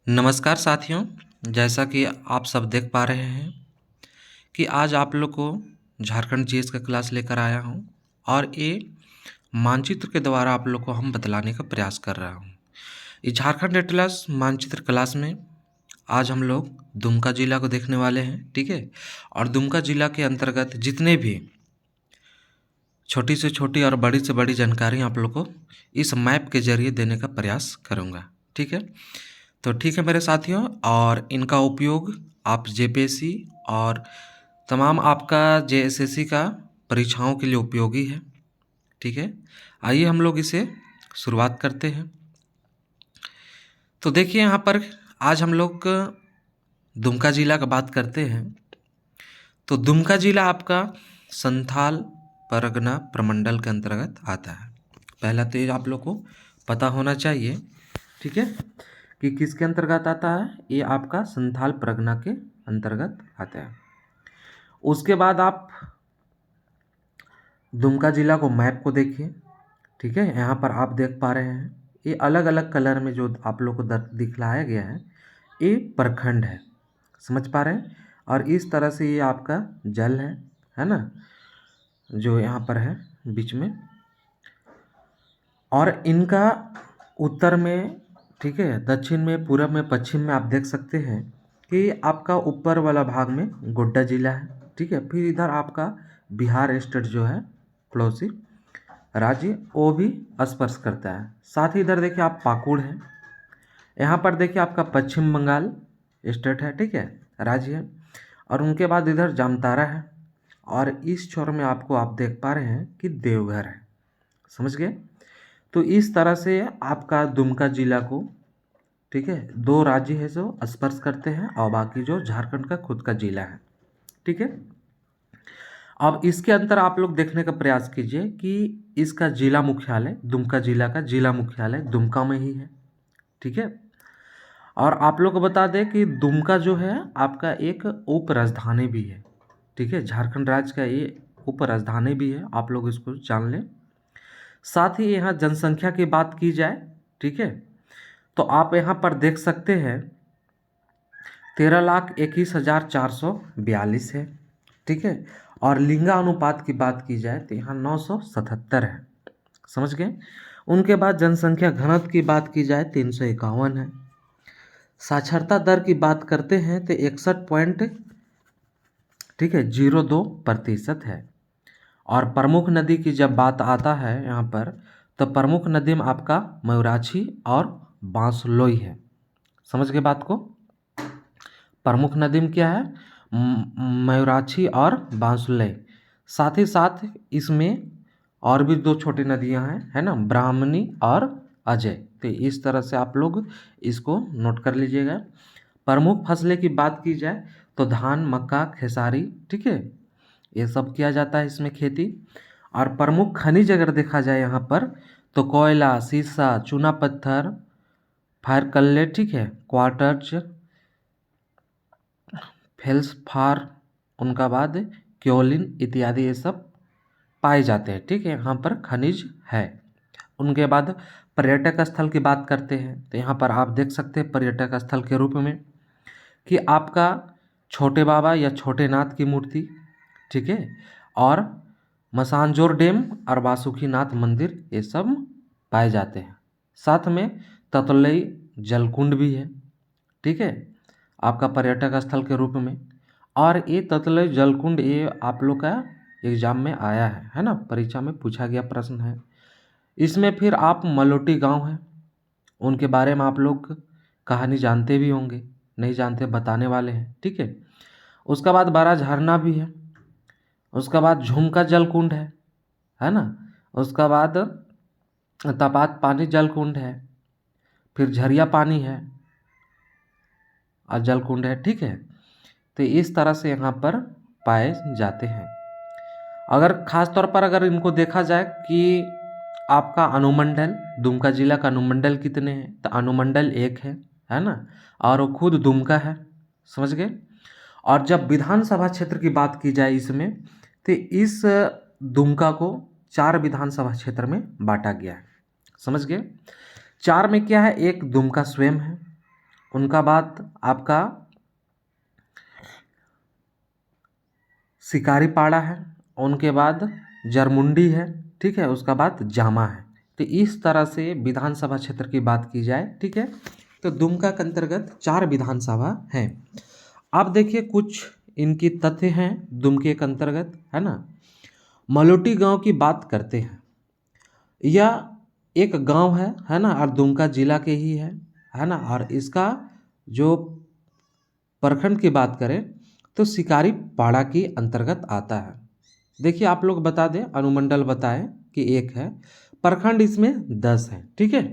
नमस्कार साथियों, जैसा कि आप सब देख पा रहे हैं कि आज आप लोग को झारखंड जीएस का क्लास लेकर आया हूं और ये मानचित्र के द्वारा आप लोग को हम बतलाने का प्रयास कर रहा हूं। इस झारखंड एटलस मानचित्र क्लास में आज हम लोग दुमका जिला को देखने वाले हैं, ठीक है। और दुमका जिला के अंतर्गत जितने भी छोटी से छोटी और बड़ी से बड़ी जानकारी आप लोग को इस मैप के जरिए देने का प्रयास करूँगा, ठीक है। तो ठीक है मेरे साथियों, और इनका उपयोग आप जेपीएससी और तमाम आपका जेएसएससी का परीक्षाओं के लिए उपयोगी है, ठीक है। आइए हम लोग इसे शुरुआत करते हैं। तो देखिए यहाँ पर आज हम लोग दुमका जिला का बात करते हैं। तो दुमका जिला आपका संथाल परगना प्रमंडल के अंतर्गत आता है। पहला तो ये आप लोग को पता होना चाहिए, ठीक है, कि किसके अंतर्गत आता है। ये आपका संथाल परगना के अंतर्गत आता है। उसके बाद आप दुमका जिला को मैप को देखिए, ठीक है। यहाँ पर आप देख पा रहे हैं ये अलग अलग कलर में जो आप लोग को दिखलाया गया है, ये प्रखंड है, समझ पा रहे हैं। और इस तरह से ये आपका जल है ना, जो यहाँ पर है बीच में। और इनका उत्तर में, ठीक है, दक्षिण में, पूरब में, पश्चिम में आप देख सकते हैं कि आपका ऊपर वाला भाग में गोड्डा जिला है, ठीक है। फिर इधर आपका बिहार स्टेट जो है पड़ोसी राज्य, वो भी स्पर्श करता है। साथ ही इधर देखिए आप पाकुड़ है, यहाँ पर देखिए आपका पश्चिम बंगाल स्टेट है, ठीक है, राज्य है। और उनके बाद इधर जामतारा है, और इस छोर में आपको आप देख पा रहे हैं कि देवघर है, समझ गए। तो इस तरह से आपका दुमका जिला को, ठीक है, दो राज्य है जो स्पर्श करते हैं और बाकी जो झारखंड का खुद का जिला है, ठीक है। अब इसके अंतर आप लोग देखने का प्रयास कीजिए कि इसका जिला मुख्यालय, दुमका जिला का जिला मुख्यालय दुमका में ही है, ठीक है। और आप लोग को बता दें कि दुमका जो है आपका एक उप राजधानी भी है, ठीक है। झारखंड राज्य का ये उप राजधानी भी है, आप लोग इसको जान लें। साथ ही यहाँ जनसंख्या की बात की जाए, ठीक है, तो आप यहाँ पर देख सकते हैं 13,21,442 है, ठीक है। और लिंगानुपात की बात की जाए तो यहाँ 977 है, समझ गए। उनके बाद जनसंख्या घनत्व की बात की जाए 351 है। साक्षरता दर की बात करते हैं तो 61 पॉइंट, ठीक है, 02% है। और प्रमुख नदी की जब बात आता है यहाँ पर, तो प्रमुख नदी में आपका मयूराक्षी और बांसलोई है, समझ गए बात को। प्रमुख नदी में क्या है, मयूराक्षी और बांसलोई। साथ ही साथ इसमें और भी दो छोटी नदियाँ हैं, है ना, ब्राह्मणी और अजय। तो इस तरह से आप लोग इसको नोट कर लीजिएगा। प्रमुख फसलें की बात की जाए तो धान, मक्का, खेसारी, ठीक है, ये सब किया जाता है इसमें खेती। और प्रमुख खनिज अगर देखा जाए यहाँ पर तो कोयला, सीसा, चूना पत्थर, फायर, ठीक है, क्वार्टज, फेल्सफार, उनका बाद क्योलिन इत्यादि ये सब पाए जाते हैं, ठीक है, यहाँ पर खनिज है। उनके बाद पर्यटक स्थल की बात करते हैं तो यहाँ पर आप देख सकते हैं पर्यटक स्थल के रूप में कि आपका छोटे बाबा या छोटे नाथ की मूर्ति, ठीक है, और मसानजोर डैम और वासुकीनाथ मंदिर ये सब पाए जाते हैं। साथ में ततलई जलकुंड भी है, ठीक है, आपका पर्यटक स्थल के रूप में। और ये ततलई जलकुंड ये आप लोग का एग्जाम में आया है ना, परीक्षा में पूछा गया प्रश्न है। इसमें फिर आप मलोटी गांव है, उनके बारे में आप लोग कहानी जानते भी होंगे, नहीं जानते बताने वाले हैं, ठीक है। उसका बाद बड़ा झरना भी है, उसका बाद झुमका जलकुंड है ना, उसका बाद तपात पानी जलकुंड है, फिर झरिया पानी है और जलकुंड है, ठीक है। तो इस तरह से यहाँ पर पाए जाते हैं। अगर खास तौर पर अगर इनको देखा जाए कि आपका अनुमंडल, दुमका जिला का अनुमंडल कितने हैं, तो अनुमंडल 1 है ना, और वो खुद दुमका है, समझ गए। और जब विधानसभा क्षेत्र की बात की जाए इसमें, तो इस दुमका को 4 विधानसभा क्षेत्र में बांटा गया है, समझ गए। 4 में क्या है, एक दुमका स्वयं है, उनका बाद आपका शिकारीपाड़ा है, उनके बाद जरमुंडी है, ठीक है, उसका बाद जामा है। तो इस तरह से विधानसभा क्षेत्र की बात की जाए, ठीक है, तो दुमका के अंतर्गत 4 विधानसभा हैं। आप देखिए कुछ इनकी तथ्य हैं दुमके के अंतर्गत, है ना। मलोटी गांव की बात करते हैं, यह एक गांव है ना, और दुमका जिला के ही है ना, और इसका जो प्रखंड की बात करें तो शिकारी पाड़ा की अंतर्गत आता है। देखिए आप लोग बता दें, अनुमंडल बताएं कि 1 है, प्रखंड इसमें 10 है, ठीक है।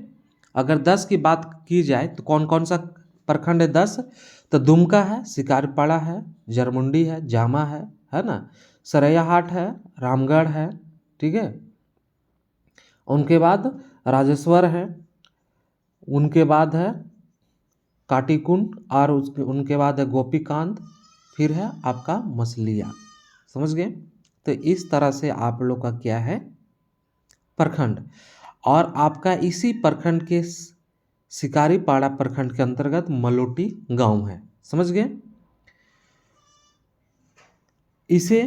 अगर 10 की बात की जाए तो कौन कौन सा प्रखंड है 10, तो दुमका है, शिकारपाड़ा है, जरमुंडी है, जामा है ना, सरैयाहाट है, रामगढ़ है, ठीक है, उनके बाद राजेश्वर है, उनके बाद है काटीकुंड, और उनके बाद है गोपीकांत, फिर है आपका मछलिया। समझ गए। तो इस तरह से आप लोग का क्या है प्रखंड, और आपका इसी प्रखंड के शिकारीपाड़ा प्रखंड के अंतर्गत मलोटी गांव है। समझ गए। इसे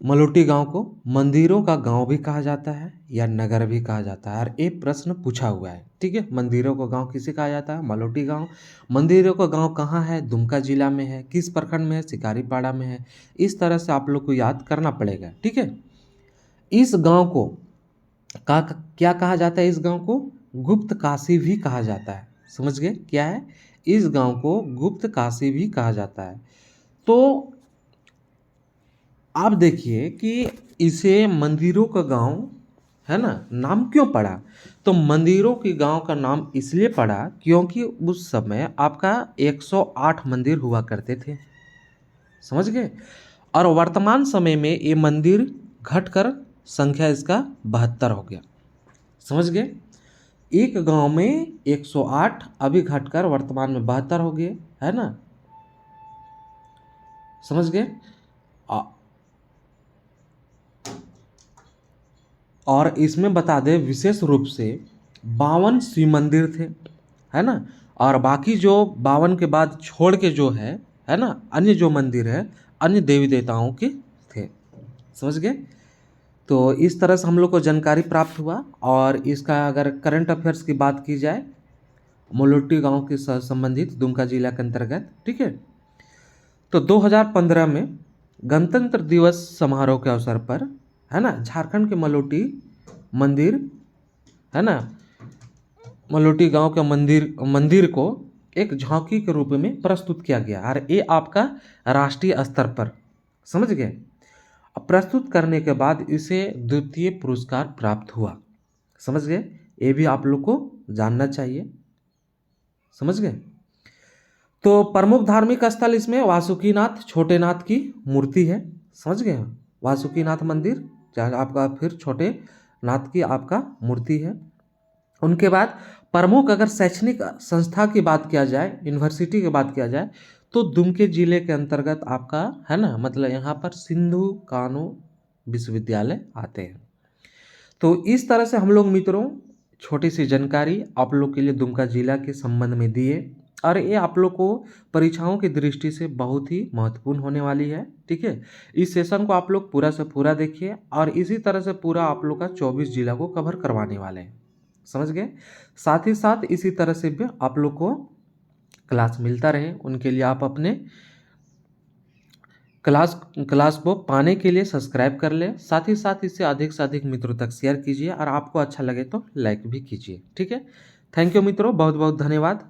मलोटी गांव को मंदिरों का गांव भी कहा जाता है या नगर भी कहा जाता है, और एक प्रश्न पूछा हुआ है, ठीक है। मंदिरों का गांव किसे कहा जाता है? मलोटी गांव। मंदिरों का गांव कहाँ है? दुमका जिला में है। किस प्रखंड में है? शिकारीपाड़ा में है। इस तरह से आप लोग को याद करना पड़ेगा, ठीक है। इस गांव को क्या कहा जाता है? इस गांव को गुप्त काशी भी कहा जाता है। समझ गए क्या है? इस गांव को गुप्त काशी भी कहा जाता है। तो आप देखिए कि इसे मंदिरों का गांव है ना नाम क्यों पड़ा? तो मंदिरों के गांव का नाम इसलिए पड़ा क्योंकि उस समय आपका 108 मंदिर हुआ करते थे। समझ गए। और वर्तमान समय में ये मंदिर घटकर संख्या इसका 72 हो गया। समझ गए। एक गांव में 108 अभी घटकर वर्तमान में 72 हो गए, है ना। समझ गए। और इसमें बता दें विशेष रूप से 52 शिव मंदिर थे, है ना। और बाकी जो 52 के बाद छोड़ के जो है ना, अन्य जो मंदिर है अन्य देवी देवताओं के थे। समझ गए। तो इस तरह से हम लोग को जानकारी प्राप्त हुआ। और इसका अगर करंट अफेयर्स की बात की जाए मलोटी गांव के संबंधित दुमका जिला के अंतर्गत, ठीक है, तो 2015 में गणतंत्र दिवस समारोह के अवसर पर, है ना, झारखंड के मलोटी मंदिर, है ना, मलोटी गांव के मंदिर को एक झांकी के रूप में प्रस्तुत किया गया, और ये आपका राष्ट्रीय स्तर पर, समझ गए, प्रस्तुत करने के बाद इसे द्वितीय पुरस्कार प्राप्त हुआ। समझ गए। ये भी आप लोग को जानना चाहिए। समझ गए। तो प्रमुख धार्मिक स्थल इसमें वासुकीनाथ छोटे नाथ की मूर्ति है। समझ गए। वासुकीनाथ मंदिर जहाँ आपका फिर छोटे नाथ की आपका मूर्ति है। उनके बाद प्रमुख अगर शैक्षणिक संस्था की बात किया जाए, यूनिवर्सिटी की बात किया जाए, तो दुमके जिले के अंतर्गत आपका है ना, मतलब यहाँ पर सिंधु कानू विश्वविद्यालय आते हैं। तो इस तरह से हम लोग मित्रों छोटी सी जानकारी आप लोग के लिए दुमका जिला के संबंध में दिए, और ये आप लोग को परीक्षाओं की दृष्टि से बहुत ही महत्वपूर्ण होने वाली है, ठीक है। इस सेशन को आप लोग पूरा से पूरा देखिए, और इसी तरह से पूरा आप लोग का 24 जिला को कवर करवाने वाले हैं। समझ गए। साथ ही साथ इसी तरह से भी आप लोग को क्लास मिलता रहे, उनके लिए आप अपने क्लास को पाने के लिए सब्सक्राइब कर ले। साथ ही साथ इसे अधिक से अधिक मित्रों तक शेयर कीजिए, और आपको अच्छा लगे तो लाइक भी कीजिए, ठीक है। थैंक यू मित्रों, बहुत बहुत धन्यवाद।